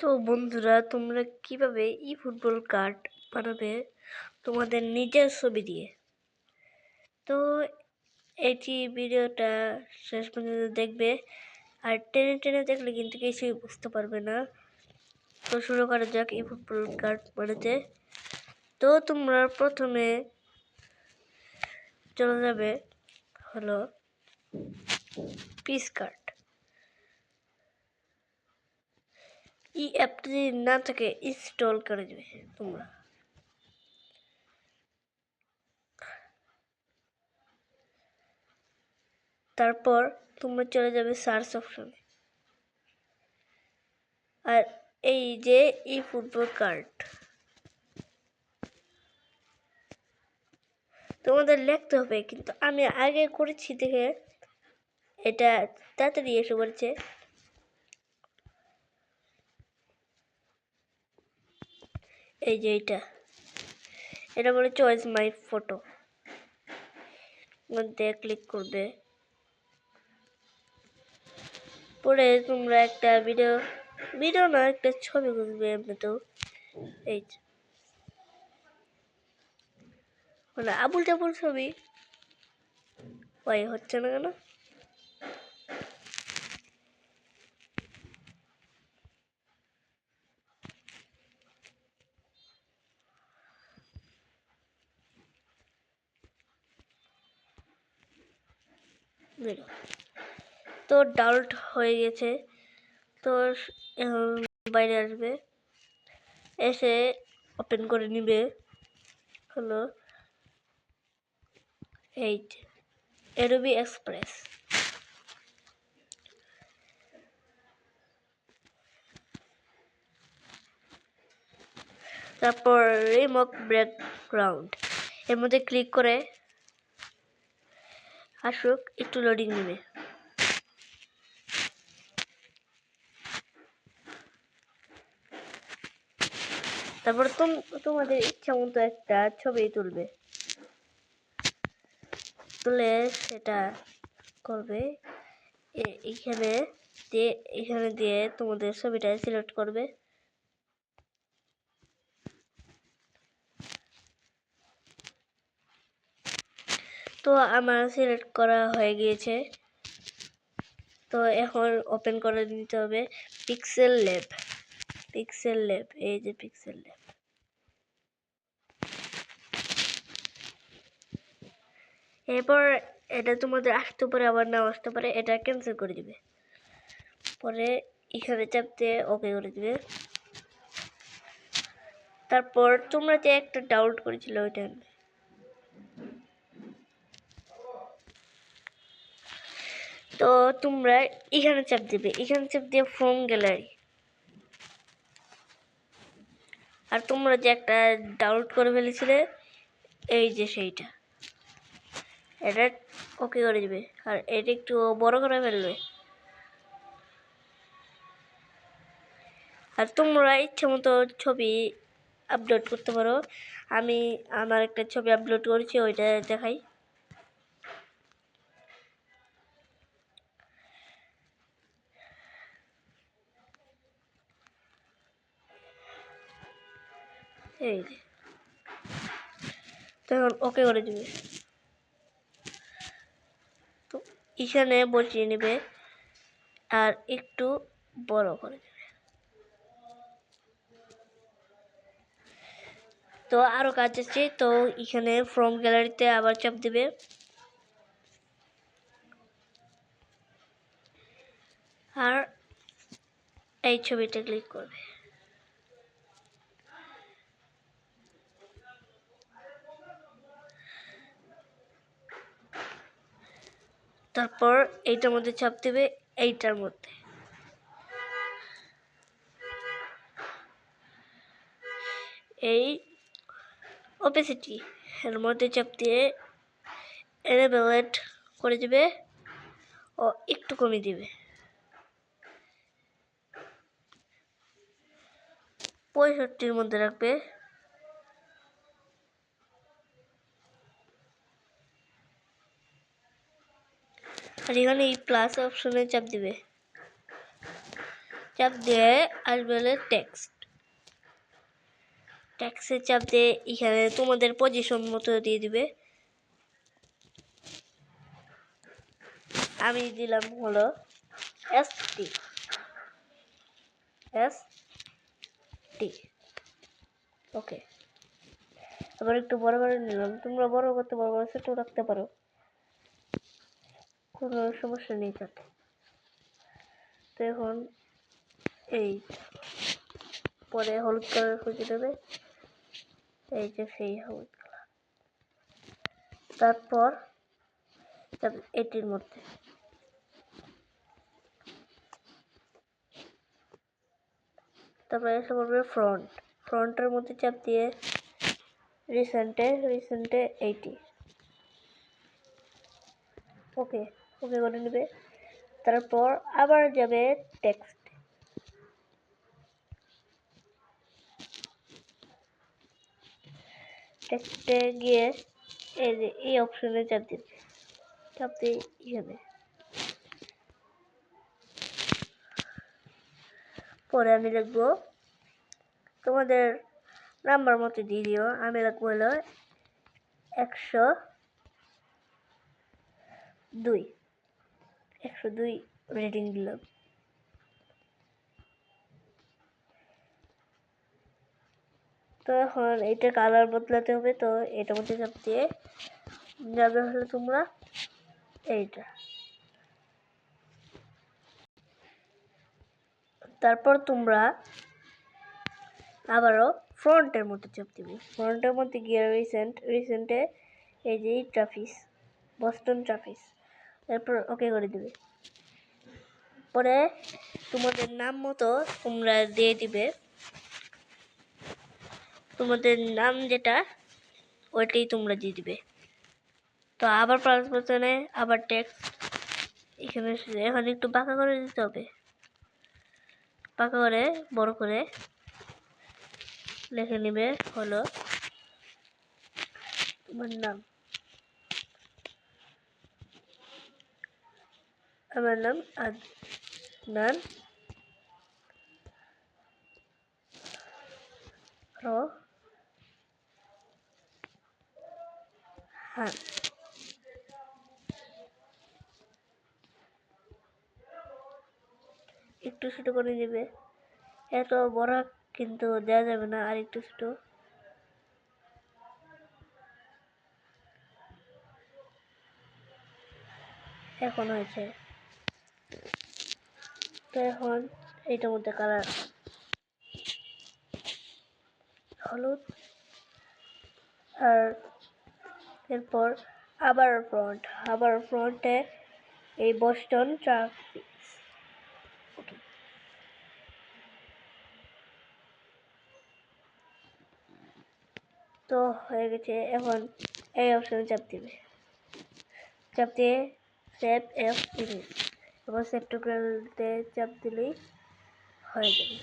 তো বন্ধুরা, তোমরা কিভাবে ফুটবল কার্ড বানাবে তোমাদের নিজের ছবি দিয়ে? তো এটি ভিডিওটা শেষ পর্যন্ত দেখবে, আর টেনে টেনে দেখলে কিন্তু কিছুই বুঝতে পারবে না। তো শুরু করা যাক ফুটবল কার্ড বানাতে। তো তোমরা প্রথমে চলে যাবে হলো পিস কার্ড। এই অ্যাপটি যদি না থাকে ইনস্টল করে দেবে তোমরা। তারপর তোমরা চলে যাবে সার্চ অপশনে, আর এই যে ফুটবল কার্ড তোমাদের লিখতে হবে, কিন্তু আমি আগে করেছি দেখে এটা তাড়াতাড়ি এসে পড়ছে। এই যে এটা বলে চয়েস মাই ফটো, মধ্যে ক্লিক করবে। পরে তোমরা একটা ভিডিও না, একটা ছবি খুঁজবে এমনিতেও। এই মানে আবুল টাবুল ছবি হচ্ছে না কেন? তো ডাউনলোড হয়ে গেছে। তো এখন বাইরে আসবে, এসে ওপেন করে নিবে হলো এই অ্যাডোবি এক্সপ্রেস। তারপর রিমুভ ব্যাকগ্রাউন্ড এর মধ্যে ক্লিক করে আসুক, একটু লোডিং নেবে। তারপর তোমাদের ইচ্ছা মতো একটা ছবি তুলে সেটা করবে। এখানে দিয়ে তোমাদের ছবিটা সিলেক্ট করবে। তো আমার সিলেক্ট করা হয়ে গিয়েছে। তো এখন ওপেন করে নিতে হবে পিক্সেল ল্যাব। এই যে পিক্সেল ল্যাব। এরপর এটা তোমাদের আসতে পারে, আবার নাও আসতে পারে, এটা ক্যান্সেল করে দিবে। পরে এখানে চাপতে ওকে করে দিবে। তারপর তোমরা যে একটা ডাউনলোড করেছিল ওইটা তো তোমরা এখানে চাপ দিবে, এখানে চাপ দিয়ে ফ্রম গ্যালারি। আর তোমরা যে একটা ডাউনলোড করে ফেলেছিলে এই যে সেইটা, এটা ওকে করে দিবে। আর এটা একটু বড় করে ফেলবে। আর তোমরা ইচ্ছে মতো ছবি আপলোড করতে পারো। আমি আমার একটা ছবি আপলোড করেছি, ওইটা দেখাই। এই যে তখন ওকে করে দিবে। তো এখানে বসিয়ে নেবে আর একটু বড় করে দেবে। তো আরো কাজ আছে। তো এখানে ফ্রম গ্যালারিতে আবার চাপ দিবে। আর এই ছবিটা ক্লিক করবে। তারপর এইটার মধ্যে চাপ দেবে, এইটার মধ্যে। এই ওপেসিটি এর মধ্যে চাপ দিয়ে এনেবল করে দিবে ও একটু কমিয়ে দিবে। 65 মধ্যে রাখবে। আর এখানে এই প্লাস অপশনে চাপ দিবে। চাপ দিয়ে আসবে হলো টেক্সট। টেক্সটের চাপ দিয়ে এখানে তোমাদের পজিশন মতো দিয়ে দিবে। আমি দিলাম হলো ST। ওকে, আবার একটু বড় করে নিলাম। তোমরা বড় করতে পারো, ছোট রাখতে পারো, কোনো সমস্যা নেই তাতে। তো এখন এই পরে হলুদ কালার খুঁজে দেবে, এই যে সেই হলুদ কালার। তারপর এটির মধ্যে তারপরে এসে পড়বে ফ্রন্টের মধ্যে চাপ দিয়ে রিসেন্টে 80। ওকে করে নেবে। তারপর আবার যাবে টেক্সটে গিয়ে এই যে এই অপশনে চাপ দিবে, চাপ দিয়ে এখানে পরে আমি লিখবো তোমাদের নাম্বার মতো দিয়ে দিও। আমি লিখবো হলো 102 রেটিং দিলাম। তো এখন এটা কালার বদলাতে হবে, তো এটার মধ্যে চাপ দিয়ে যাবে হলো তোমরা এইটা। তারপর তোমরা আবারও ফ্রন্টের মধ্যে চাপ দিবে। ফ্রন্টের মধ্যে গিয়ে রিসেন্টে এই যে বস্টন ট্রাফিস, তারপর ওকে করে দিবে। পরে তোমাদের নাম মতো তোমরা দিয়ে দিবে, তোমাদের নাম যেটা ওইটাই তোমরা দিয়ে দিবে। তো আবার প্লাস বাটনে আবার টেক্সট এখানে এখন একটু বাঁকা করে দিতে হবে, বাঁকা করে বড় করে লিখে নেবে হলো তোমার নাম। আমার নাম আদনান রোহান। একটু ছোট করে নেবে, এত বড় কিন্তু দেওয়া যাবে না, আর একটু ছোট। এখন হয়েছে। তো এখন এইটার মধ্যে কালার হলুদ, আর এরপর আবার ফ্রন্টে এই বস্টন ট্রাফিস। তো হয়ে গেছে। এখন এই অপশনে চাপ দিবে, চাপ দিয়ে সেভ এফ ইমেজ, এবং সেভ টু গ্যালারিতে চাপ দিলেই হয়ে যাবে।